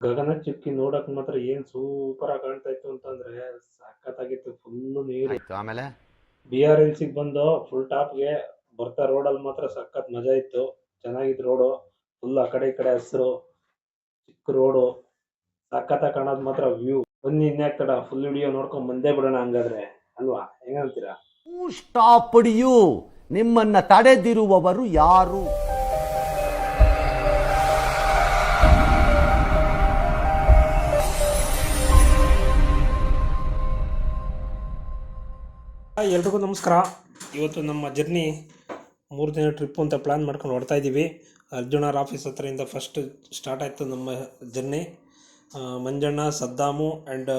ಗಗನಚುಕ್ಕಿ ನೋಡಕ್ ಮಾತ್ರ ಏನ್ ಸೂಪರ್ ಆಗಿ ಕಾಣ್ತಾ ಇತ್ತು ಅಂತಂದ್ರೆ ಸಖತ್ತಾಗಿತ್ತು. ಫುಲ್ ನೀರು. ಆಯ್ತು ಆಮೇಲೆ. BRLC ಬಂದು ಫುಲ್ ಟಾಪ್ಗೆ ಬರ್ತಾ ರೋಡಲ್ಲಿ ಮಾತ್ರ ಸಖತ್ ಮಜಾ ಇತ್ತು. ಚೆನ್ನಾಗಿತ್ತು ರೋಡು. ಫುಲ್ ಆ ಕಡೆ ಈ ಕಡೆ ಹಸಿರು, ಚಿಕ್ಕ ರೋಡು, ಸಖತ್ತಾಗಿ ಕಾಣೋದು ಮಾತ್ರ ವ್ಯೂ. ಬನ್ನಿ ಇನ್ಯಾಕ್ ತಡ, ಫುಲ್ ವಿಡಿಯೋ ನೋಡ್ಕೊಂಡ್ ಬಂದೇ ಬಿಡೋಣ ಹಂಗಾದ್ರೆ, ಅಲ್ವಾ? ಹೆಂಗಂತೀರಾ? ಸ್ಟಾಪ್ಡ್ ಯು, ನಿಮ್ಮನ್ನ ತಡೆದಿರುವವರು ಯಾರು? ಎಲ್ರಿಗೂ ನಮಸ್ಕಾರ. ಇವತ್ತು ನಮ್ಮ ಜರ್ನಿ 3 ದಿನ ಟ್ರಿಪ್ ಅಂತ ಪ್ಲ್ಯಾನ್ ಮಾಡ್ಕೊಂಡು ಹೊಡ್ತಾ ಇದ್ದೀವಿ. ಅರ್ಜುನರ ಆಫೀಸ್ ಹತ್ರದಿಂದ ಫಸ್ಟ್ ಸ್ಟಾರ್ಟ್ ಆಯಿತು ನಮ್ಮ ಜರ್ನಿ. ಮಂಜಣ್ಣ, ಸದ್ದಾಮು ಆ್ಯಂಡ್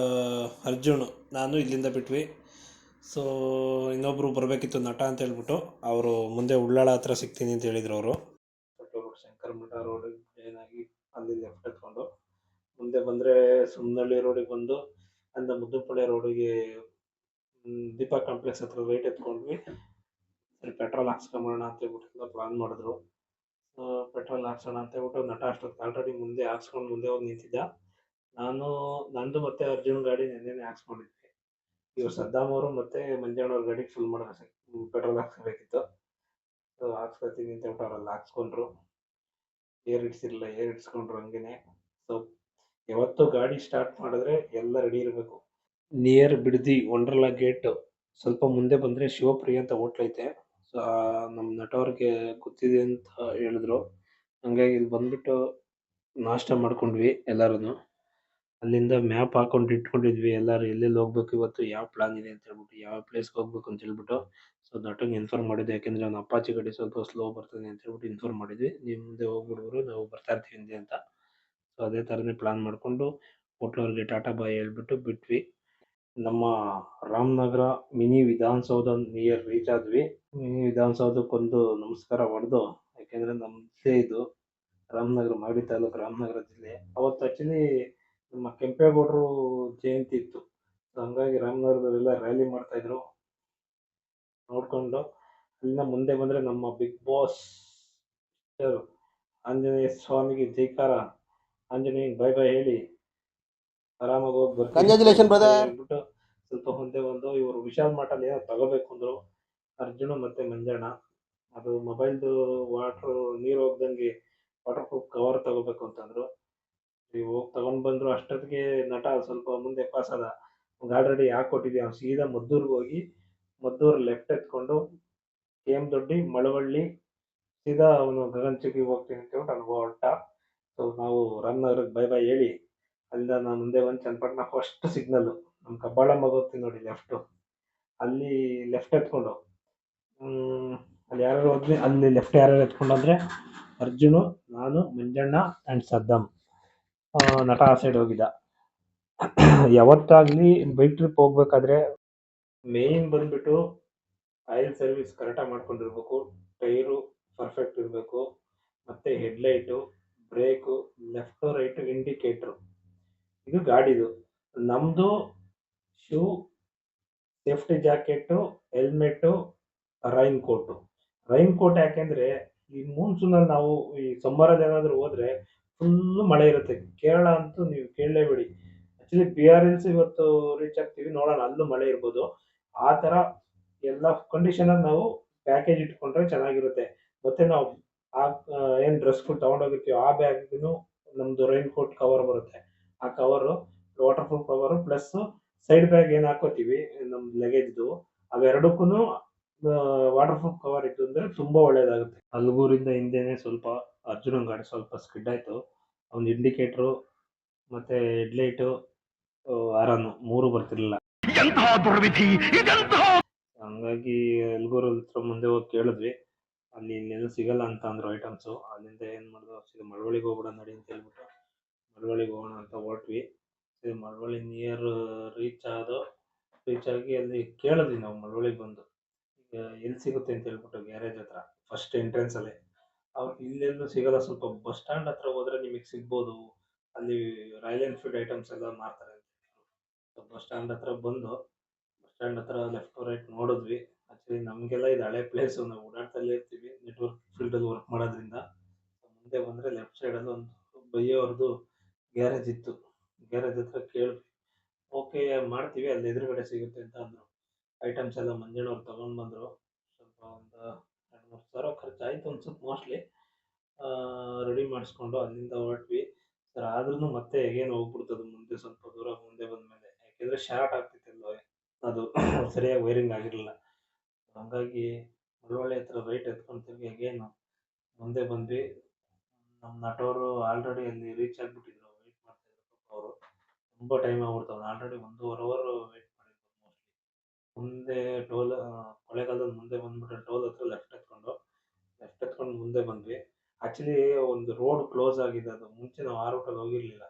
ಅರ್ಜುನ್, ನಾನು ಇಲ್ಲಿಂದ ಬಿಟ್ವಿ. ಸೊ ಇನ್ನೊಬ್ಬರು ಬರಬೇಕಿತ್ತು, ನಟ ಅಂತ ಹೇಳ್ಬಿಟ್ಟು. ಅವರು ಮುಂದೆ ಉಳ್ಳಾಳ ಹತ್ರ ಸಿಗ್ತೀನಿ ಅಂತ ಹೇಳಿದ್ರು ಅವರು. ಶಂಕರ ಮಠ ರೋಡಿಗೆ ಏನಾಗಿ ಅಲ್ಲಿ ಲೆಫ್ಟ್ ಎತ್ಕೊಂಡು ಮುಂದೆ ಬಂದರೆ ಸುಮ್ಮನಹಳ್ಳಿ ರೋಡಿಗೆ ಬಂದು ಅಂದ ಮುದ್ದುಪಳ್ಳಿ ರೋಡಿಗೆ ದೀಪಾ ಕಾಂಪ್ಲೆಕ್ಸ್ ಹತ್ರ ರೈಟ್ ಎತ್ಕೊಂಡ್ವಿ. ಸರಿ ಪೆಟ್ರೋಲ್ ಹಾಕ್ಸ್ಕೊಂಬೋಣ ಅಂತ ಹೇಳ್ಬಿಟ್ಟು ಪ್ಲಾನ್ ಮಾಡಿದ್ರು. ಪೆಟ್ರೋಲ್ ಹಾಕ್ಸೋಣ ಅಂತ ಹೇಳ್ಬಿಟ್ಟು ನಟ ಅಷ್ಟೊತ್ತು ಆಲ್ರೆಡಿ ಮುಂದೆ ಹಾಕ್ಸ್ಕೊಂಡು ಮುಂದೆ ಹೋಗಿ ನಿಂತಿದ್ದ. ನಂದು ಮತ್ತೆ ಅರ್ಜುನ್ ಗಾಡಿ ನೆನ್ನೆನೇ ಹಾಕ್ಸ್ಕೊಂಡಿದ್ವಿ. ಇವ್ರು ಸದ್ದಾಮ್ ಅವರು ಮತ್ತೆ ಮಂಜಣ್ಣವ್ರ ಗಾಡಿಗೆ ಫುಲ್ ಮಾಡಬೇಕು, ಪೆಟ್ರೋಲ್ ಹಾಕ್ಸ್ಕೋಬೇಕಿತ್ತು. ಹಾಕ್ಸ್ಕೊತೀನಿ ಅಂತ ಹೇಳ್ಬಿಟ್ಟು ಅವ್ರಲ್ಲಿ ಹಾಕ್ಸ್ಕೊಂಡ್ರು. ಏರ್ ಇಡ್ಸ್ಕೊಂಡ್ರು ಹಂಗೇನೆ. ಸೊ ಯಾವತ್ತೂ ಗಾಡಿ ಸ್ಟಾರ್ಟ್ ಮಾಡಿದ್ರೆ ಎಲ್ಲ ರೆಡಿ ಇರಬೇಕು. ನಿಯರ್ ಬಿಡದಿ ವಂಡರ್ಲಾ ಗೇಟ್ ಸ್ವಲ್ಪ ಮುಂದೆ ಬಂದರೆ ಶಿವಪ್ರಿಯ ಅಂತ ಹೋಟ್ಲ್ ಐತೆ. ಸೊ ನಮ್ಮ ನಟವ್ರಿಗೆ ಗೊತ್ತಿದೆ ಅಂತ ಹೇಳಿದ್ರು. ಹಂಗಾಗಿ ಇಲ್ಲಿ ಬಂದ್ಬಿಟ್ಟು ನಾಷ್ಟ ಮಾಡ್ಕೊಂಡ್ವಿ ಎಲ್ಲರೂ. ಅಲ್ಲಿಂದ ಮ್ಯಾಪ್ ಹಾಕೊಂಡು ಇಟ್ಕೊಂಡಿದ್ವಿ ಎಲ್ಲರೂ, ಎಲ್ಲೆಲ್ಲಿ ಹೋಗ್ಬೇಕು ಇವತ್ತು, ಯಾವ ಪ್ಲಾನ್ ಇದೆ ಅಂತ ಹೇಳ್ಬಿಟ್ಟು, ಯಾವ ಪ್ಲೇಸ್ಗೆ ಹೋಗ್ಬೇಕು ಅಂತ ಹೇಳ್ಬಿಟ್ಟು. ಸೊ ನಟಂಗೆ ಇನ್ಫಾರ್ಮ್ ಮಾಡಿದ್ದೆ, ಯಾಕೆಂದರೆ ಅವ್ನು ಅಪಾಚಿ ಗಾಡಿ ಸ್ವಲ್ಪ ಸ್ಲೋ ಬರ್ತಾನೆ ಅಂತ ಹೇಳ್ಬಿಟ್ಟು ಇನ್ಫಾರ್ಮ್ ಮಾಡಿದ್ವಿ. ನೀವು ಮುಂದೆ ಹೋಗ್ಬಿಡುವರು, ನಾವು ಬರ್ತಾ ಇರ್ತೀವಿ ಹಿಂದೆ ಅಂತ. ಸೊ ಅದೇ ಥರನೇ ಪ್ಲಾನ್ ಮಾಡಿಕೊಂಡು ಹೋಟ್ಲವ್ರಿಗೆ ಟಾಟಾ ಬಾಯ್ ಹೇಳ್ಬಿಟ್ಟು ಬಿಟ್ವಿ. ನಮ್ಮ Ramanagara mini Vidhana Soudha near reach ಆದ್ವಿ. ಮಿನಿ ವಿಧಾನಸೌಧಕ್ಕೊಂದು ನಮಸ್ಕಾರ ಹೊಡೆದು, ಯಾಕೆಂದರೆ ನಮ್ಮದೇ ಇದು ರಾಮನಗರ, ಮಾಗಡಿ ತಾಲೂಕು, ರಾಮನಗರ ಜಿಲ್ಲೆ. ಅವತ್ತು ಆ್ಯಕ್ಚುಲಿ ನಮ್ಮ ಕೆಂಪೇಗೌಡರು ಜಯಂತಿ ಇತ್ತು. ಹಂಗಾಗಿ ರಾಮನಗರದಲ್ಲೆಲ್ಲ ರ್ಯಾಲಿ ಮಾಡ್ತಾಯಿದ್ರು ನೋಡಿಕೊಂಡು. ಅಲ್ಲಿಂದ ಮುಂದೆ ಬಂದರೆ ನಮ್ಮ ಬಿಗ್ ಬಾಸ್ ಆಂಜನೇಯ ಸ್ವಾಮಿಗೆ ಜೈಕಾರ, ಆಂಜನೇಯ ಬೈ ಬೈ ಹೇಳಿ ಆರಾಮಾಗಿ ಹೋಗಿ ಬರ್ತೀನಿ ಹೇಳ್ಬಿಟ್ಟು ಸ್ವಲ್ಪ ಮುಂದೆ ಬಂದು ಇವರು ವಿಶಾಲ್ ಮಾರ್ಟಲ್ಲಿ ಏನೋ ತಗೋಬೇಕು ಅಂದರು ಅರ್ಜುನ ಮತ್ತು ಮಂಜಣ್ಣ. ಅದು ಮೊಬೈಲ್ದು ನೀರು ಹೋಗ್ದಂಗೆ ವಾಟರ್ ಪ್ರೂಫ್ ಕವರ್ ತಗೋಬೇಕು ಅಂತಂದರು. ಹೋಗಿ ತಗೊಂಡು ಬಂದರು. ಅಷ್ಟೊತ್ತಿಗೆ ನಟ ಸ್ವಲ್ಪ ಮುಂದೆ ಪಾಸ್ ಆದ. ಆಲ್ರೆಡಿ ಹಾಕ್ಕೊಟ್ಟಿದ್ದೆ. ಅವ್ನು ಸೀದಾ ಮದ್ದೂರಿಗೆ ಹೋಗಿ ಮದ್ದೂರು ಲೆಫ್ಟ್ ಎತ್ಕೊಂಡು KM ದೊಡ್ಡಿ, ಮಳವಳ್ಳಿ, ಸೀದಾ ಅವನು ಗಗನಚುಕ್ಕಿಗೆ ಹೋಗ್ತೀನಿ ಅಂತ ಹೇಳ್ಬಿಟ್ಟು ಅಲ್ಲಿ ಹೊರಟ. ಸೊ ನಾವು ರಾಮನಗರಕ್ಕೆ ಬೈ ಬೈ ಹೇಳಿ ಅಲ್ಲಿಂದ ನಾನು ಮುಂದೆ ಬಂದು ಚನ್ನಪಟ್ಟಣ ಫಸ್ಟ್ ಸಿಗ್ನಲ್ಲು ನಮ್ಮ ಕಬ್ಬಾಳಮ್ಮ ಹೋಗ್ತೀನಿ ನೋಡಿ ಲೆಫ್ಟು, ಅಲ್ಲಿ ಲೆಫ್ಟ್ ಎತ್ಕೊಂಡು ಅಲ್ಲಿ ಯಾರು ಹೋದ್ವಿ, ಅಲ್ಲಿ ಲೆಫ್ಟ್ ಯಾರ್ಯಾರು ಎತ್ಕೊಂಡು ಅಂದರೆ ಅರ್ಜುನು, ನಾನು, ಮಂಜಣ್ಣ ಆ್ಯಂಡ್ ಸದ್ದಾಮ್. ನಟ ಆ ಸೈಡ್ ಹೋಗಿದ್ದ. ಯಾವತ್ತಾಗಲಿ ಬೈಕ್ ಟ್ರಿಪ್ ಹೋಗ್ಬೇಕಾದ್ರೆ ಮೇಯ್ನ್ ಬಂದ್ಬಿಟ್ಟು ಆಯಿಲ್ ಸರ್ವಿಸ್ ಕರೆಕ್ಟಾಗಿ ಮಾಡ್ಕೊಂಡಿರ್ಬೇಕು, ಟೈರು ಪರ್ಫೆಕ್ಟ್ ಇರಬೇಕು, ಮತ್ತು headlight, brake, left right, indicator, ಇದು ಗಾಡಿದು. ನಮ್ಮದು shoe, safety jacket, helmet, rain coat ಯಾಕೆಂದರೆ ಈ ಮೂನ್ಸೂನಲ್ಲಿ ನಾವು ಈ ಸಮ್ಮರಲ್ಲಿ ಏನಾದರೂ ಹೋದರೆ ಫುಲ್ಲು ಮಳೆ ಇರುತ್ತೆ. ಕೇರಳ ಅಂತೂ ನೀವು ಕೇಳಲೇಬೇಡಿ. ಆ್ಯಕ್ಚುಲಿ BRLC ಇವತ್ತು ರೀಚ್ ಆಗ್ತೀವಿ, ನೋಡೋಣ ಅಲ್ಲೂ ಮಳೆ ಇರ್ಬೋದು. ಆ ಥರ ಎಲ್ಲ ಕಂಡೀಷನಲ್ಲಿ ನಾವು ಪ್ಯಾಕೇಜ್ ಇಟ್ಕೊಂಡ್ರೆ ಚೆನ್ನಾಗಿರುತ್ತೆ. ಮತ್ತು ನಾವು ಆ ಏನು ಡ್ರೆಸ್ಗಳು ತೊಗೊಂಡೋಗಿರ್ತೀವಿ ಆ ಬ್ಯಾಗ್ಗೂ ನಮ್ಮದು ರೈನ್ ಕೋಟ್ ಕವರ್ ಬರುತ್ತೆ. ಆ cover water proof cover plus side bag ಏನು ಹಾಕೋತೀವಿ ನಮ್ಮ ಲಗೇಜ್ದು, ಅವೆರಡಕ್ಕೂ ವಾಟರ್ ಪ್ರೂಫ್ ಕವರ್ ಇತ್ತು ಅಂದರೆ ತುಂಬ ಒಳ್ಳೆಯದಾಗುತ್ತೆ. ಅಲ್ಗೂರಿಂದ ಹಿಂದೆನೇ ಸ್ವಲ್ಪ ಅರ್ಜುನನ್ ಗಾಡಿ ಸ್ವಲ್ಪ ಸ್ಕಿಡ್ ಆಯಿತು. ಅವ್ನು ಇಂಡಿಕೇಟ್ರು ಮತ್ತು ಹೆಡ್ಲೈಟು, ಹಾರನ್ನು 3 ಬರ್ತಿರ್ಲಿಲ್ಲ. ಹಂಗಾಗಿ ಅಲ್ಗೂರ್ ಹತ್ರ ಮುಂದೆ ಹೋಗಿ ಕೇಳಿದ್ವಿ, ಅಲ್ಲಿ ಇಲ್ಲೆಲ್ಲೂ ಸಿಗಲ್ಲ ಅಂತ ಅಂದರು ಐಟಮ್ಸು. ಅಲ್ಲಿಂದ ಏನು ಮಾಡಿದ್ರು, ಸೀದಾ ಮಳವಳ್ಳಿಗೆ ಹೋಗ್ಬಿಡೋಣ ನಡಿ ಅಂತ ಹೇಳ್ಬಿಟ್ಟು ಮಳವಳ್ಳಿಗೆ ಹೋಗೋಣ ಅಂತ ಹೊರಟ್ವಿ. ಸರಿ ಮಳವಳ್ಳಿ ನಿಯರ್ ರೀಚ್ ಆಗಿ ಅಲ್ಲಿ ಕೇಳಿದ್ವಿ ನಾವು ಮಳವಳ್ಳಿಗೆ ಬಂದು, ಈಗ ಎಲ್ಲಿ ಸಿಗುತ್ತೆ ಅಂತ ಹೇಳ್ಬಿಟ್ಟು ಗ್ಯಾರೇಜ್ ಹತ್ರ ಫಸ್ಟ್ ಎಂಟ್ರೆನ್ಸಲ್ಲೇ. ಅವ್ರು ಇಲ್ಲೆಲ್ಲೂ ಸಿಗಲ್ಲ, ಸ್ವಲ್ಪ ಬಸ್ ಸ್ಟ್ಯಾಂಡ್ ಹತ್ರ ಹೋದರೆ ನಿಮಗೆ ಸಿಗ್ಬೋದು, ಅಲ್ಲಿ ರಾಯಲ್ ಎನ್ಫೀಲ್ಡ್ ಐಟಮ್ಸ್ ಎಲ್ಲ ಮಾರ್ತಾರೆ ಅಂತ. ಬಸ್ ಸ್ಟ್ಯಾಂಡ್ ಹತ್ರ ಬಂದು ಬಸ್ ಸ್ಟ್ಯಾಂಡ್ ಹತ್ರ ಲೆಫ್ಟ್ ರೈಟ್ ನೋಡಿದ್ವಿ. ಆ್ಯಕ್ಚುಲಿ ನಮಗೆಲ್ಲ ಇದು ಹಳೆ ಪ್ಲೇಸು, ನಾವು ಓಡಾಡ್ತಲೇ ಇರ್ತೀವಿ ನೆಟ್ವರ್ಕ್ ಫೀಲ್ಡಲ್ಲಿ ವರ್ಕ್ ಮಾಡೋದ್ರಿಂದ. ಮುಂದೆ ಬಂದರೆ ಲೆಫ್ಟ್ ಸೈಡಲ್ಲಿ ಒಂದು ಬೈಯೋರ್ದು ಗ್ಯಾರೇಜ್ ಇತ್ತು. ಗ್ಯಾರೇಜ್ ಹತ್ರ ಕೇಳಿದ್ವಿ. ಓಕೆ ಮಾಡ್ತೀವಿ, ಅಲ್ಲಿ ಎದುರುಗಡೆ ಸಿಗುತ್ತೆ ಅಂತ ಅಂದರು. ಐಟಮ್ಸ್ ಎಲ್ಲ ಮಂಜಣ್ಣವ್ರು ತಗೊಂಡು ಬಂದರು. ಸ್ವಲ್ಪ ಒಂದು 2-3 ಸಾವಿರ ಖರ್ಚಾಯಿತು ಅನ್ಸುತ್ತೆ ಮೋಸ್ಟ್ಲಿ. ರೆಡಿ ಮಾಡಿಸ್ಕೊಂಡು ಅಲ್ಲಿಂದ ಹೊರಟ್ವಿ. ಸರ್ ಆದ್ರೂ ಮತ್ತೆ ಎಗೇನ್ ಹೋಗ್ಬಿಡ್ತದು ಮುಂದೆ, ಸ್ವಲ್ಪ ದೂರ ಮುಂದೆ ಬಂದಮೇಲೆ. ಯಾಕೆಂದರೆ ಶಾರ್ಟ್ ಆಗ್ತಿತ್ತಲ್ವ ಅದು ಸರಿಯಾಗಿ ವೈರಿಂಗ್ ಆಗಿರಲಿಲ್ಲ. ಹಂಗಾಗಿ ಮಳವಳ್ಳಿ ಹತ್ರ ರೈಟ್ ಎತ್ಕೊಂಡು ತಿರುಗಿ ಎಗೇನು ಮುಂದೆ ಬಂದ್ವಿ. ನಮ್ಮ ನಟವರು ಆಲ್ರೆಡಿ ಅಲ್ಲಿ ರೀಚ್ ಆಗಿಬಿಟ್ಟಿದ್ರು. ವೆಯ್ಟ್ ಮಾಡ್ತಾಯಿದ್ರು ಪಾಪ ಅವರು. ತುಂಬ ಟೈಮ್ ಆಗ್ಬಿಡ್ತು. ಅವ್ನು ಆಲ್ರೆಡಿ 1.5 ಅವರ್ ವೆಯ್ಟ್ ಮಾಡಿದ್ರು ಮೋಸ್ಟ್ಲಿ. ಮುಂದೆ ಟೋಲ್ ಕೊಳ್ಳೇಗಾಲದ ಮುಂದೆ ಬಂದ್ಬಿಟ್ಟು ಟೋಲ್ ಹತ್ರ ಲೆಫ್ಟ್ ಎತ್ಕೊಂಡು ಮುಂದೆ ಬಂದ್ವಿ. ಆ್ಯಕ್ಚುಲಿ ಒಂದು ರೋಡ್ ಕ್ಲೋಸ್ ಆಗಿದೆ. ಅದು ಮುಂಚೆ ನಾವು ಆ ರೂಟಲ್ಲಿ ಹೋಗಿರಲಿಲ್ಲ.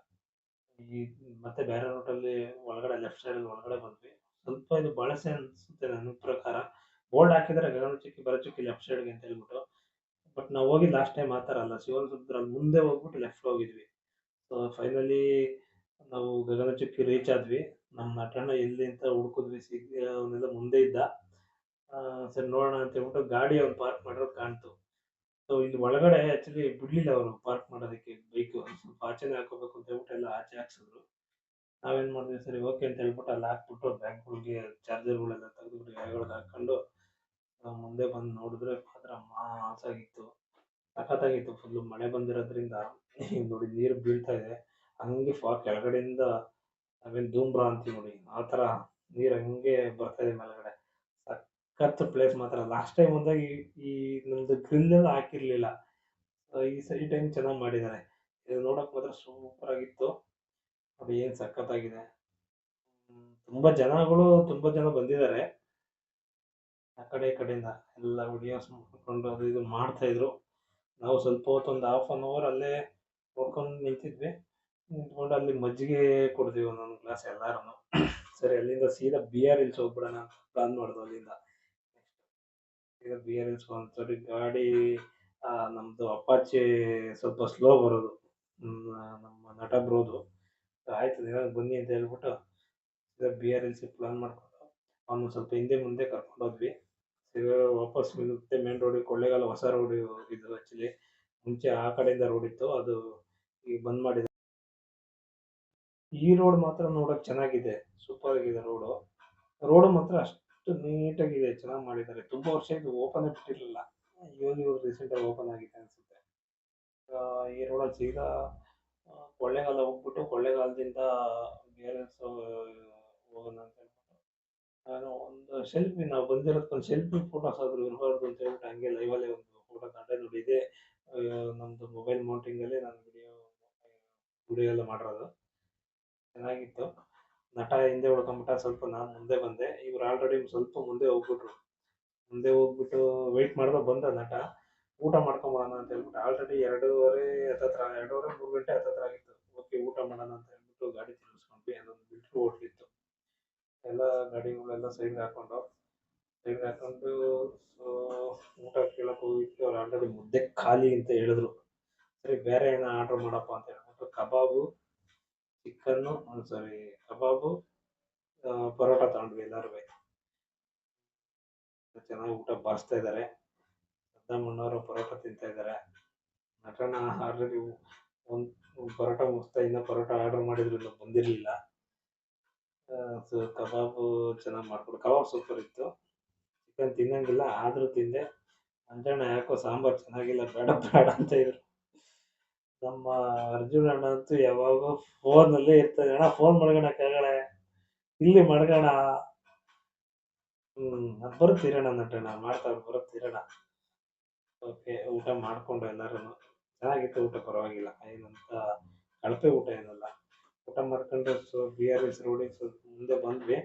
ಈ ಮತ್ತೆ ಬೇರೆ ರೂಟಲ್ಲಿ ಒಳಗಡೆ ಲೆಫ್ಟ್ ಸೈಡಲ್ಲಿ ಒಳಗಡೆ ಬಂದ್ವಿ. ಸ್ವಲ್ಪ ಇದು ಬಳಸೆ ಅನಿಸುತ್ತೆ ನನ್ನ ಪ್ರಕಾರ. ಬೋರ್ಡ್ ಹಾಕಿದ್ದಾರೆ ಗಗನಚುಕ್ಕಿ ಭರಚುಕ್ಕಿ ಲೆಫ್ಟ್ ಸೈಡ್ಗೆ ಅಂತ ಹೇಳ್ಬಿಟ್ಟು. ಬಟ್ ನಾವು ಹೋಗಿದ್ದು ಲಾಸ್ಟ್ ಟೈಮ್ ಆ ಥರ ಅಲ್ಲ. ಶಿವನಸಮುದ್ರಲ್ಲಿ ಮುಂದೆ ಹೋಗ್ಬಿಟ್ಟು ಲೆಫ್ಟ್ ಹೋಗಿದ್ವಿ. ಸೊ ಫೈನಲಿ ನಾವು ಗಗನಚುಕ್ಕಿ ರೀಚ್ ಆದ್ವಿ. ನಮ್ಮ ನಟಣ್ಣ ಎಲ್ಲಿ ಅಂತ ಹುಡುಕಿದ್ವಿ, ಅವನೆಲ್ಲ ಮುಂದೆ ಇದ್ದ. ಸರಿ ನೋಡೋಣ ಅಂತ ಹೇಳ್ಬಿಟ್ಟು ಗಾಡಿ ಅವ್ನು ಪಾರ್ಕ್ ಮಾಡಿರೋದು ಕಾಣ್ತು. ಸೊ ಇಲ್ಲಿ ಒಳಗಡೆ ಆ್ಯಕ್ಚುಲಿ ಬಿಡಲಿಲ್ಲ ಅವರು ಪಾರ್ಕ್ ಮಾಡೋದಕ್ಕೆ ಬೈಕು. ಸ್ವಲ್ಪ ಆಚೆನೇ ಹಾಕೋಬೇಕು ಅಂತ ಹೇಳ್ಬಿಟ್ಟು ಎಲ್ಲ ಆಚೆ ಹಾಕ್ಸಿದ್ರು. ನಾವೇನು ಮಾಡಿದ್ವಿ, ಸರಿ ಓಕೆ ಅಂತ ಹೇಳ್ಬಿಟ್ಟು ಅಲ್ಲಿ ಹಾಕ್ಬಿಟ್ಟು ಬ್ಯಾಗ್ಗಳಿಗೆ ಚಾರ್ಜರ್ಗಳೆಲ್ಲ ತೆಗೆದುಬಿಟ್ಟು ಬ್ಯಾಗ್ಗಳಿಗೆ ಹಾಕ್ಕೊಂಡು ಮುಂದೆ ಬಂದು ನೋಡಿದ್ರೆ ಮಾತ್ರ ಮಾಸಾಗಿತ್ತು. ಸಖತ್ತಾಗಿತ್ತು. ಫುಲ್ಲು ಮಳೆ ಬಂದಿರೋದ್ರಿಂದ ನೋಡಿ ನೀರು ಬೀಳ್ತಾ ಇದೆ. ಹಂಗೆ ಕೆಳಗಡೆಯಿಂದ ನಾವೇನು ಧೂಮ್ರ ಅಂತೀವಿ ನೋಡಿ, ಆ ಥರ ನೀರು ಹಂಗೆ ಬರ್ತಾ ಇದೆ ಮೇಲ್ಗಡೆ. ಸಖತ್ ಪ್ಲೇಸ್ ಮಾತ್ರ. ಲಾಸ್ಟ್ ಟೈಮ್ ಬಂದಾಗ ಈ ನಮ್ಮದು ಗ್ರಿಲ್ಲೆಲ್ಲ ಹಾಕಿರಲಿಲ್ಲ. ಈ ಟೈಮ್ ಚೆನ್ನಾಗಿ ಮಾಡಿದ್ದಾರೆ. ಇದು ನೋಡೋಕೆ ಮಾತ್ರ ಸೂಪರ್ ಆಗಿತ್ತು. ನೋಡಿ ಏನು ಸಖತ್ತಾಗಿದೆ. ತುಂಬ ಜನ ಬಂದಿದ್ದಾರೆ. ಆ ಕಡೆ ಈ ಕಡೆಯಿಂದ ಎಲ್ಲ ವಿಡಿಯೋಸ್ ಮಾಡ್ಕೊಂಡು ಅದು ಇದು ಮಾಡ್ತಾಯಿದ್ರು. ನಾವು ಸ್ವಲ್ಪ ಹೊತ್ತು ಒಂದು 1/2 ಅವರ್ ಅಲ್ಲೇ ನೋಡ್ಕೊಂಡು ನಿಂತಿದ್ವಿ. ನಿಂತ್ಕೊಂಡು ಅಲ್ಲಿ ಮಜ್ಜಿಗೆ ಕುಡಿದ್ವಿ ಒಂದೊಂದು ಗ್ಲಾಸ್ ಎಲ್ಲರೂ. ಸರಿ ಅಲ್ಲಿಂದ ಸೀದಾ BR ಹಿಲ್ಸ್ ಹೋಗ್ಬಿಡೋಣ ಅಂತ ಪ್ಲಾನ್ ಮಾಡಿದ್ವು. ಅಲ್ಲಿಂದ ಸೀದಾ BR ಹಿಲ್ಸ್ ಒಂದ್ಸರಿ ಗಾಡಿ ನಮ್ಮದು ಅಪಾಚೆ ಸ್ವಲ್ಪ ಸ್ಲೋ ಬರೋದು, ನಮ್ಮ ನಟ ಬ್ರೋದು. ಆಯಿತು ನಿಧಾನಕ್ಕೆ ಬನ್ನಿ ಅಂತ ಹೇಳ್ಬಿಟ್ಟು ಸೀದಾ BR ಹಿಲ್ಸಿಗೆ ಪ್ಲಾನ್ ಮಾಡ್ಕೊಂಡು ಅವನು ಸ್ವಲ್ಪ ಹಿಂದೆ ಮುಂದೆ ಕರ್ಕೊಂಡು ಹೋದ್ವಿ. ಸೀದಾ ವಾಪಸ್ ಮತ್ತೆ ಮೇನ್ ರೋಡಿಗೆ, ಕೊಳ್ಳೇಗಾಲ ಹೊಸ ರೋಡ್ ಇದು ಆ್ಯಕ್ಚುಲಿ. ಮುಂಚೆ ಆ ಕಡೆಯಿಂದ ರೋಡ್ ಇತ್ತು, ಅದು ಈಗ ಬಂದ್ ಮಾಡಿದ್ದಾರೆ. ಈ ರೋಡ್ ಮಾತ್ರ ನೋಡೋಕೆ ಚೆನ್ನಾಗಿದೆ, ಸೂಪರ್ ಆಗಿದೆ ರೋಡು. ರೋಡು ಮಾತ್ರ ಅಷ್ಟು ನೀಟಾಗಿದೆ, ಚೆನ್ನಾಗಿ ಮಾಡಿದ್ದಾರೆ. ತುಂಬ ವರ್ಷ ಇದು ಓಪನ್ ಬಿಟ್ಟಿರಲಿಲ್ಲ. ಇವಾಗ ರೀಸೆಂಟಾಗಿ ಓಪನ್ ಆಗಿದೆ ಅನಿಸುತ್ತೆ. ಈ ರೋಡಲ್ಲಿ ಸೀದಾ ಕೊಳ್ಳೇಗಾಲ ಹೋಗ್ಬಿಟ್ಟು ಕೊಳ್ಳೇಗಾಲದಿಂದ ಬೇರೆ ಹೋಗೋಣ ಅಂತ ಹೇಳ್ಬಿಟ್ಟು ನಾನು ಒಂದು ನಾವು ಬಂದಿರೋದಕ್ಕೊಂದು ಸೆಲ್ಫಿ ಫೋಟೋಸ್ ಆದರೂ ಇರಬಾರ್ದು ಅಂತ ಹೇಳ್ಬಿಟ್ಟು ಹಂಗೆ ಲೈವಲ್ಲೇ ಒಂದು ಫೋಟೋ ತಗೊಂಡೆ. ನೋಡಿ ಇದೆ ನಮ್ಮದು ಮೊಬೈಲ್ ಮೌಂಟಿಂಗಲ್ಲೇ ನಾನು ವಿಡಿಯೋ ಎಲ್ಲ ಮಾಡಿರೋದು. ಚೆನ್ನಾಗಿತ್ತು. ನಟ ಹಿಂದೆ ಉಳ್ಕೊಂಬಿಟ್ಟ, ಸ್ವಲ್ಪ ನಾನು ಮುಂದೆ ಬಂದೆ. ಇವ್ರು ಆಲ್ರೆಡಿ ಸ್ವಲ್ಪ ಮುಂದೆ ಹೋಗ್ಬಿಟ್ರು. ಮುಂದೆ ಹೋಗ್ಬಿಟ್ಟು ವೆಯ್ಟ್ ಮಾಡಿದ್ರೆ ಬಂದ ನಟ. ಊಟ ಮಾಡ್ಕೊಂಬರೋಣ ಅಂತ ಹೇಳ್ಬಿಟ್ಟು ಆಲ್ರೆಡಿ 2:30 3 ಗಂಟೆ ಹತ್ತತ್ರ ಆಗಿತ್ತು. ಓಕೆ ಊಟ ಮಾಡೋಣ ಅಂತ ಹೇಳ್ಬಿಟ್ಟು ಗಾಡಿ ತಿರುಗಿಸ್ಕೊಂಡ್ವಿ. ಅದೊಂದು ಬಿಲ್ಟ್ರ್ ಹೋಟ್ಲಿತ್ತು. ಎಲ್ಲ ಗಾಡಿಗಳೆಲ್ಲ ಸೈಡ್ಗೆ ಹಾಕೊಂಡು ಸೊ ಊಟ ಕೇಳಕ್ಕೆ ಹೋಗಿದ್ವಿ. ಅವ್ರು ಆಲ್ರೆಡಿ ಮುದ್ದೆ ಖಾಲಿ ಅಂತ ಹೇಳಿದ್ರು. ಸರಿ ಬೇರೆ ಏನೋ ಆರ್ಡ್ರ್ ಮಾಡಪ್ಪ ಅಂತ ಹೇಳ್ಬಿಟ್ಟು ಕಬಾಬು ಪರೋಟ ತಗೊಂಡ್ವಿ ಎಲ್ಲರೂ. ಚೆನ್ನಾಗಿ ಊಟ ಬಾರಿಸ್ತಾ ಇದ್ದಾರೆ. ಸಿದ್ದಮ್ಮಣ್ಣವರು ಪರೋಟ ತಿಂತಾ ಇದ್ದಾರೆ. ನಟನ ಆಲ್ರೆಡಿ ಒಂದು ಪರೋಟ ಮುಗಿಸ್ತಾ ಇನ್ನೂ ಪರೋಟ ಆರ್ಡ್ರ್ ಮಾಡಿದ್ರು, ಇನ್ನೂ ಬಂದಿರಲಿಲ್ಲ. ಸೊ ಕಬಾಬು ಚೆನ್ನಾಗಿ ಮಾಡ್ಕೊಡು. ಕಬಾಬ್ ಸೂಪರ್ ಇತ್ತು. ಚಿಕನ್ ತಿನ್ನಂಗಿಲ್ಲ ಆದರೂ ತಿಂದೆ. ಮಂಜಣ್ಣ ಯಾಕೋ ಸಾಂಬಾರು ಚೆನ್ನಾಗಿಲ್ಲ, ಬೇಡ ಬೇಡ ಅಂತ ಇದ್ರು. ನಮ್ಮ ಅರ್ಜುನ್ ಅಣ್ಣ ಅಂತೂ ಯಾವಾಗೋ ಫೋನಲ್ಲೇ ಇರ್ತಾರೆ. ಅಣ್ಣ ಫೋನ್ ಮಾಡ್ಕೋಣ ಕೆಳಗಡೆ, ಇಲ್ಲಿ ಮಾಡ್ಕೋಣ. ಅದು ಬರುತ್ತೀರಣ್ಣ ನಟಣ್ಣ ಮಾಡ್ತಾವ್ರು, ಬರುತ್ತೀರಣ್ಣ. ಓಕೆ ಊಟ ಮಾಡಿಕೊಂಡು ಎಲ್ಲರೂ ಚೆನ್ನಾಗಿತ್ತು. ಊಟ ಪರವಾಗಿಲ್ಲ, ಏನಂತ ಕಳಪೆ ಊಟ ಏನಲ್ಲ. ಊಟ ಮಾಡ್ಕೊಂಡು BR ಹಿಲ್ಸ್ ರೋಡಿಗೆ ಸ್ವಲ್ಪ ಮುಂದೆ ಬಂದ್ವಿ.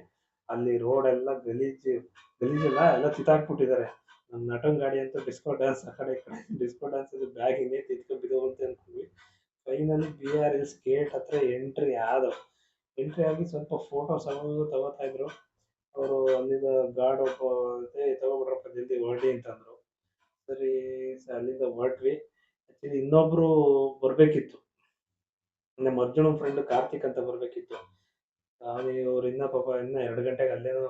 ಅಲ್ಲಿ ರೋಡೆಲ್ಲ ಗಲೀಜೆಲ್ಲ ಎಲ್ಲ ಕಿತ್ತಾಕ್ಬಿಟ್ಟಿದ್ದಾರೆ. ನಮ್ಮ ನಟನ ಗಾಡಿ ಅಂತೂ ಡಿಸ್ಕೋ ಡ್ಯಾನ್ಸ್ ಆ ಕಡೆ ಈ ಕಡೆ ಡಿಸ್ಕೋ ಡ್ಯಾನ್ಸ್ ಬ್ಯಾಗ್ ಹಿಂಗೆ ತಿತ್ಕೊಂಡು ಬಿದ್ದೋಗುತ್ತೆ ಅಂದ್ಕೊಂಡ್ವಿ. ಫೈನಲಿ BR ಹಿಲ್ಸ್ ಗೇಟ್ ಹತ್ರ ಎಂಟ್ರಿ ಆಗಿ ಸ್ವಲ್ಪ ಫೋಟೋಸ್ ತಗೋತಾ ಇದ್ರು. ಅವರು ಅಲ್ಲಿಂದ ಗಾರ್ಡ್ ಒಬ್ಬ ತಗೋಬಿಟ್ರಪ್ಪ ಜಲ್ದಿ ಹೊರಡಿ ಅಂತಂದರು. ಸರಿ ಅಲ್ಲಿಂದ ಹೊರಟ್ವಿ. ಆ್ಯಕ್ಚುಲಿ ಇನ್ನೊಬ್ರು ಬರಬೇಕಿತ್ತು, ನಮ್ಮ ಅರ್ಜುನ ಫ್ರೆಂಡ್ ಕಾರ್ತಿಕ್ ಅಂತ ಬರಬೇಕಿತ್ತು. ಅವ್ರು ಇನ್ನೂ ಪಾಪ 2 ಗಂಟೆಗೆ ಅಲ್ಲೇನೋ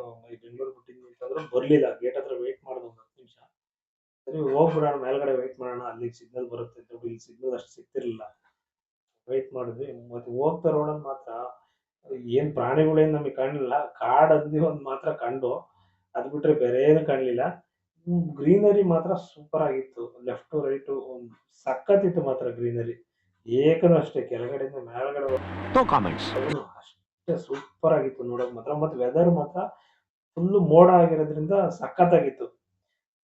ಬೆಂಗಳೂರು ಬಿಟ್ಟಿದ್ದೀನಿ ಅಂತಂದ್ರು, ಬರಲಿಲ್ಲ. ಗೇಟ್ ಹತ್ರ ವೆಯ್ಟ್ ಮಾಡಿದ್ರು ಒಂದು 10 ನಿಮಿಷ. ಸರಿ ಹೋಗ್ಬಿಡೋಣ ಮೇಲ್ಗಡೆ ವೆಯ್ಟ್ ಮಾಡೋಣ, ಅಲ್ಲಿಗೆ ಸಿಗ್ನಲ್ ಬರುತ್ತೆ ಅಂತ. ಇಲ್ಲಿ ಸಿಗ್ನಲ್ ಅಷ್ಟು ಸಿಗ್ತಿರ್ಲಿಲ್ಲ. ವೆಯ್ಟ್ ಮಾಡಿದ್ವಿ. ಮತ್ತೆ ಹೋಗ್ತಾ ರೋಡಲ್ಲಿ ಮಾತ್ರ ಏನು ಪ್ರಾಣಿಗಳೇನು ನಮಗೆ ಕಾಣಲಿಲ್ಲ. ಕಾಡು ಹಂದಿ ಒಂದು ಮಾತ್ರ ಕಂಡು, ಅದು ಬಿಟ್ರೆ ಬೇರೆ ಏನು ಕಾಣಲಿಲ್ಲ. ಗ್ರೀನರಿ ಮಾತ್ರ ಸೂಪರ್ ಆಗಿತ್ತು. ಲೆಫ್ಟು ರೈಟು ಸಖತ್ತಿತ್ತು ಮಾತ್ರ ಗ್ರೀನರಿ. ಏಕನೂ ಅಷ್ಟೇ ಕೆಳಗಡೆಯಿಂದ ಮೇಲ್ಗಡೆ ನೋ ಕಾಮೆಂಟ್ಸ್. ಅಷ್ಟೇ ಸೂಪರ್ ಆಗಿತ್ತು ನೋಡೋಕೆ ಮಾತ್ರ. ಮತ್ತು ವೆದರ್ ಮಾತ್ರ ಫುಲ್ಲು ಮೋಡ ಆಗಿರೋದ್ರಿಂದ ಸಖತ್ತಾಗಿತ್ತು.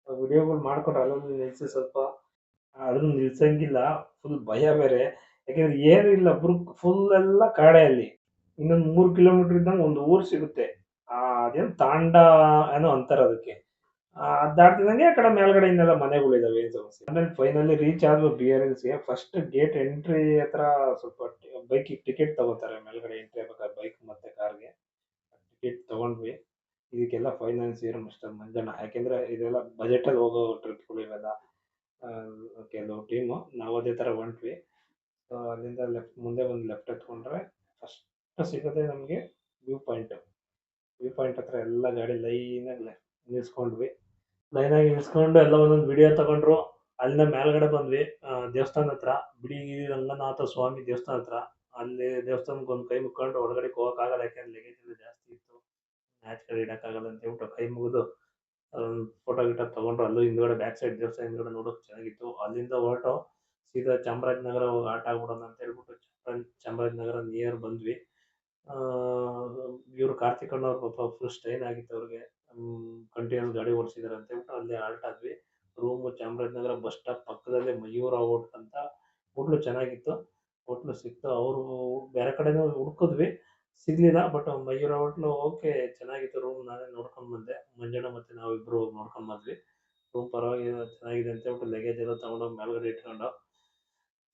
ವಿಡಿಯೋಗಳು ಮಾಡ್ಕೊಂಡು ಅಲ್ಲಲ್ಲಿ ನಿಲ್ಸಿ ಸ್ವಲ್ಪ, ಅದನ್ನು ನಿಲ್ಸಂಗಿಲ್ಲ, ಫುಲ್ ಭಯ ಬೇರೆ. ಯಾಕೆಂದ್ರೆ ಏನು ಇಲ್ಲ, ಫುಲ್ ಎಲ್ಲ ಕಾಡೆ ಅಲ್ಲಿ. ಇನ್ನೊಂದು 3 ಕಿಲೋಮೀಟರ್ ಇದ್ದಂಗೆ ಒಂದು ಊರು ಸಿಗುತ್ತೆ. ಅದೇನು ತಾಂಡ ಏನೋ ಅಂತಾರೆ ಅದಕ್ಕೆ. ಅದ್ ದಾಟ್ತಿದಂಗೆ ಆ ಕಡೆ ಮೇಲ್ಗಡೆಯಿಂದೆಲ್ಲ ಮನೆಗಳಿದಾವೆ, ಏನು ಸಮಸ್ಯೆ. ಆಮೇಲೆ ಫೈನಲಿ ರೀಚ್ ಆದ್ವು BRLಸ್ಗೆ. ಫಸ್ಟ್ ಗೇಟ್ ಎಂಟ್ರಿ ಹತ್ರ ಸ್ವಲ್ಪ ಬೈಕಿಗೆ ಟಿಕೆಟ್ ತಗೋತಾರೆ ಮೇಲ್ಗಡೆ ಎಂಟ್ರಿ ಆಗ್ಬೇಕಾದ್ರೆ, ಬೈಕ್ ಮತ್ತೆ ಕಾರ್ಗೆ ಟಿಕೆಟ್ ತಗೊಂಡ್ವಿ. ಇದಕ್ಕೆಲ್ಲ ಫೈನಾನ್ಸಿಯರ್ ಮಿಸ್ಟರ್ ಮಂಜಣ್ಣ. ಯಾಕೆಂದ್ರೆ ಇದೆಲ್ಲ ಬಜೆಟಲ್ಲಿ ಹೋಗೋ ಟ್ರಿಪ್ಗಳು ಇವೆಲ್ಲ. ಕೆಲವು ಟೀಮು ನಾವು ಅದೇ ಥರ ಹೊಂಟ್ವಿ. ಸೊ ಅಲ್ಲಿಂದ ಮುಂದೆ ಒಂದು ಲೆಫ್ಟ್ ಎತ್ಕೊಂಡ್ರೆ ಫಸ್ಟ್ ಸಿಗೋದೇ ನಮಗೆ ವ್ಯೂ ಪಾಯಿಂಟ್ ಹತ್ರ ಎಲ್ಲ ಗಾಡಿ ಲೈನಾಗಿ ನಿಲ್ಸ್ಕೊಂಡ್ವಿ. ಲೈನಾಗಿ ನಿಲ್ಸ್ಕೊಂಡು ಎಲ್ಲ ಒಂದೊಂದು ವಿಡಿಯೋ ತಗೊಂಡ್ರು. ಅಲ್ಲಿಂದ ಮೇಲ್ಗಡೆ ಬಂದ್ವಿ, ದೇವಸ್ಥಾನ ಹತ್ರ, ಬಿಡಿ ರಂಗನಾಥ ಸ್ವಾಮಿ ದೇವಸ್ಥಾನ ಹತ್ರ. ಅಲ್ಲಿ ದೇವಸ್ಥಾನಕ್ಕೆ ಒಂದು ಕೈ ಮುಕ್ಕೊಂಡು ಒಳಗಡೆ ಹೋಗೋಕ್ಕಾಗಲ್ಲ, ಯಾಕೆಂದ್ರೆ ಲಗೇಜ್ ಎಲ್ಲ ಜಾಸ್ತಿ ಇತ್ತು, ಮ್ಯಾಚ್ ಕಡೆ ಇಡೋಕ್ಕಾಗಲ್ಲ ಅಂತ ಹೇಳ್ಬಿಟ್ಟು ಕೈ ಮುಗಿದು ಫೋಟೋ ಗಿಟೋ ತಗೊಂಡ್ರು. ಅಲ್ಲೂ ಹಿಂದ್ಗಡೆ ಬ್ಯಾಕ್ ಸೈಡ್ ದೇವಸ್ಥಾನ ಹಿಂದ್ಗಡೆ ನೋಡೋಕೆ ಚೆನ್ನಾಗಿತ್ತು. ಅಲ್ಲಿಂದ ಹೊರಟು ಸೀದಾ ಚಾಮರಾಜನಗರ ಹೋಗಿ ಆಟ ಆಗ್ಬಿಡೋಣ ಅಂತ ಹೇಳ್ಬಿಟ್ಟು ಚಾಮರಾಜನಗರ ನಿಯರ್ ಬಂದ್ವಿ. ಇವರು ಕಾರ್ತಿಕಣ್ಣವ್ರ ಪಾಪ ಫುಲ್ ಸ್ಟ್ರೈನ್ ಆಗಿತ್ತು ಅವ್ರಿಗೆ, ಕಂಟಿನ್ಯೂಸ್ ಗಾಡಿ ಓಡಿಸಿದಾರೆ ಅಂತ ಹೇಳ್ಬಿಟ್ಟು ಅಲ್ಲಿ ಆಲ್ಟ್ ಆದ್ವಿ. ರೂಮು ಚಾಮರಾಜನಗರ ಬಸ್ ಸ್ಟಾಪ್ ಪಕ್ಕದಲ್ಲೇ ಮಯೂರ ಹೋಟ್ಲ್ ಅಂತ ಹೋಟ್ಲು ಚೆನ್ನಾಗಿತ್ತು. ಹೋಟ್ಲು ಸಿಕ್ತು. ಅವರು ಬೇರೆ ಕಡೆನೂ ಹುಡ್ಕಿದ್ವಿ, ಸಿಗ್ಲಿಲ್ಲ. ಬಟ್ ಮಯೂರ ಹೋಟ್ಲು ಓಕೆ ಚೆನ್ನಾಗಿತ್ತು. ರೂಮ್ ನಾನೇ ನೋಡ್ಕೊಂಡು ಬಂದೆ, ಮಂಜಣ್ಣ ಮತ್ತೆ ನಾವಿಬ್ರು ಹೋಗಿ ನೋಡ್ಕೊಂಡು ಬಂದ್ವಿ. ರೂಮ್ ಪರವಾಗಿಲ್ಲ, ಚೆನ್ನಾಗಿದೆ ಅಂತ ಹೇಳ್ಬಿಟ್ಟು ಲಗೇಜ್ ಎಲ್ಲ ತಗೊಂಡೋಗಿ ಮೇಲ್ಗಡೆ ಇಟ್ಕೊಂಡು,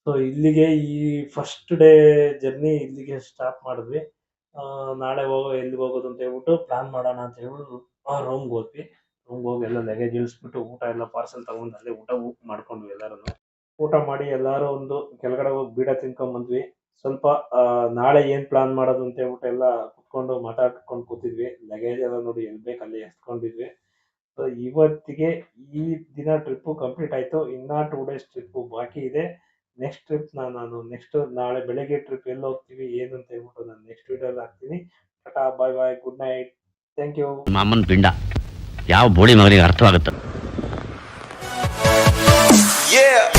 ಸೊ ಇಲ್ಲಿಗೆ ಈ ಫಸ್ಟ್ ಡೇ ಜರ್ನಿ ಇಲ್ಲಿಗೆ ಸ್ಟಾಪ್ ಮಾಡಿದ್ವಿ. ನಾಳೆ ಎಲ್ಲಿಗೆ ಹೋಗೋದು ಅಂತ ಹೇಳ್ಬಿಟ್ಟು ಪ್ಲಾನ್ ಮಾಡೋಣ ಅಂತ ಹೇಳ್ಬಿಟ್ಟು ರೂಮ್ಗೆ ಹೋದ್ವಿ. ರೂಮ್ಗೆ ಹೋಗಿ ಎಲ್ಲ ಲಗೇಜ್ ಇಳಿಸ್ಬಿಟ್ಟು ಊಟ ಎಲ್ಲ ಪಾರ್ಸೆಲ್ ತಗೊಂಡು ಅಲ್ಲೇ ಊಟ ಮಾಡ್ಕೊಂಡ್ವಿ ಎಲ್ಲರೂ. ಊಟ ಮಾಡಿ ಎಲ್ಲರೂ ಒಂದು ಕೆಳಗಡೆ ಹೋಗಿ ಬೀಡ ತಿನ್ಕೊಂಡ್ಬಂದ್ವಿ. ಸ್ವಲ್ಪ ನಾಳೆ ಏನು ಪ್ಲಾನ್ ಮಾಡೋದು ಅಂತ ಹೇಳ್ಬಿಟ್ಟು ಎಲ್ಲ ಕುತ್ಕೊಂಡು ಮಾತಾಡ್ಕೊಂಡು ಕೂತಿದ್ವಿ. ಲಗೇಜ್ ಎಲ್ಲ ನೋಡಿ ಎಲ್ಲಿ ಬೇಕು ಅಲ್ಲಿ ಎತ್ಕೊಂಡಿದ್ವಿ. ಸೊ ಇವತ್ತಿಗೆ ಈ ದಿನ ಟ್ರಿಪ್ಪು ಕಂಪ್ಲೀಟ್ ಆಯಿತು. ಇನ್ನೂ 2 ಡೇಸ್ ಟ್ರಿಪ್ಪು ಬಾಕಿ ಇದೆ. ನೆಕ್ಸ್ಟ್ ಟ್ರಿಪ್ ನಾನು ನಾಳೆ ಬೆಳಗ್ಗೆ ಟ್ರಿಪ್ ಎಲ್ಲಿ ಹೋಗ್ತೀವಿ ಏನು ಅಂತ ಹೇಳ್ಬಿಟ್ಟು ನಾನು ನೆಕ್ಸ್ಟ್ ವಿಡಿಯೋದಲ್ಲಿ ಹಾಕ್ತೀನಿ. ಟಾಟಾ, ಬಾಯ್ ಬಾಯ್, ಗುಡ್ ನೈಟ್, ಥ್ಯಾಂಕ್ ಯು. ಮಾಮನ್ ಪಿಂಡ ಯಾವ ಬೋಳಿ ಮಗನಿಗೆ ಅರ್ಥವಾಗುತ್ತೆ. Yeah.